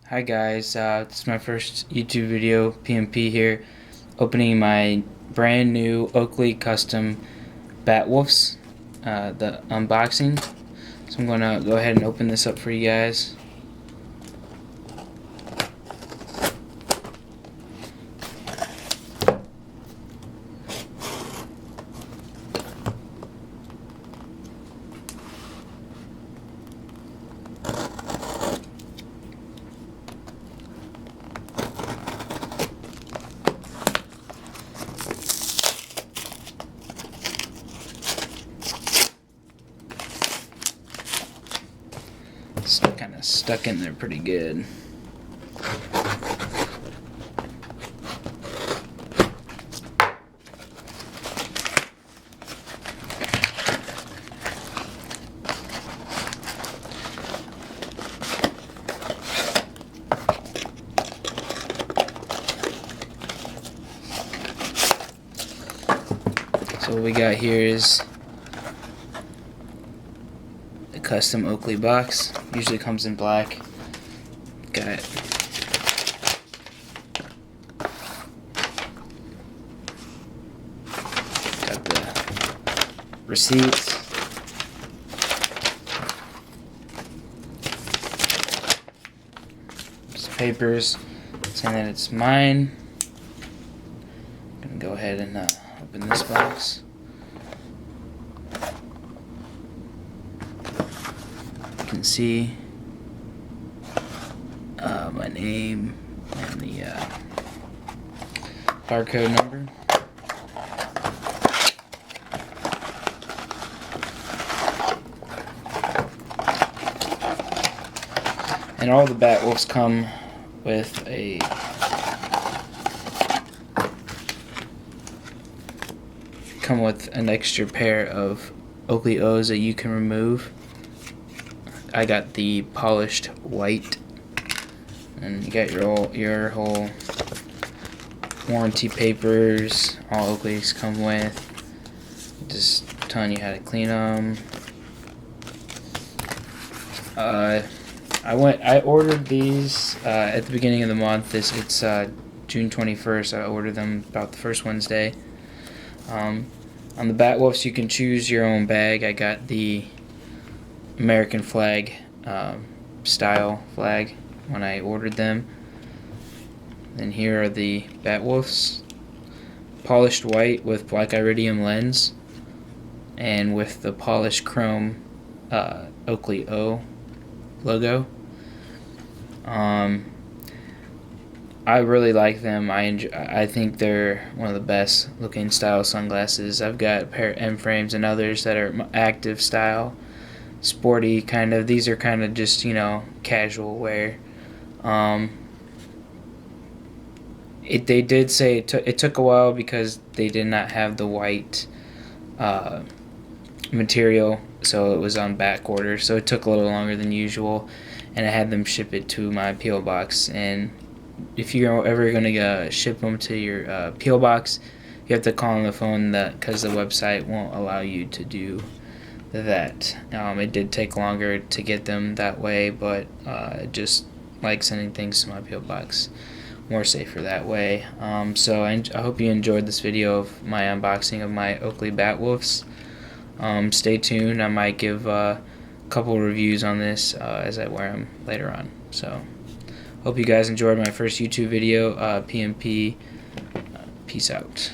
Hi guys, this is my first YouTube video, PMP here, opening my brand new Oakley custom Batwolfs, the unboxing. So I'm going to go ahead and open this up for you guys. It's kind of stuck in there pretty good. So what we got here is a custom Oakley box. Usually comes in black. Got the receipts. Some papers saying that it's mine. I'm gonna go ahead and open this box. You can see my name and the barcode number. And all the Batwolves come with an extra pair of Oakley O's that you can remove. I got the polished white, and you got your whole warranty papers. All Oakleys come with. Just telling you how to clean them. I ordered these at the beginning of the month. It's June 21st. I ordered them about the first Wednesday. On the Batwolves, you can choose your own bag. I got the American flag style flag when I ordered them. And here are the Batwolves, polished white with black iridium lens, and with the polished chrome Oakley O logo. I really like them. I think they're one of the best looking style sunglasses. I've got a pair of M frames and others that are active style, sporty kind of. These are kind of just, casual wear. They did say it took a while because they did not have the white material, so it was on back order, so it took a little longer than usual, and I had them ship it to my P.O. box. And if you're ever going to ship them to your P.O. box, you have to call on the phone because the website won't allow you to do that. It did take longer to get them that way, but just like sending things to my P.O. box, more safer that way. So I hope you enjoyed this video of my unboxing of my Oakley Batwolfs. Stay tuned. I might give a couple reviews on this as I wear them later on. So hope you guys enjoyed my first YouTube video. PMP. Peace out.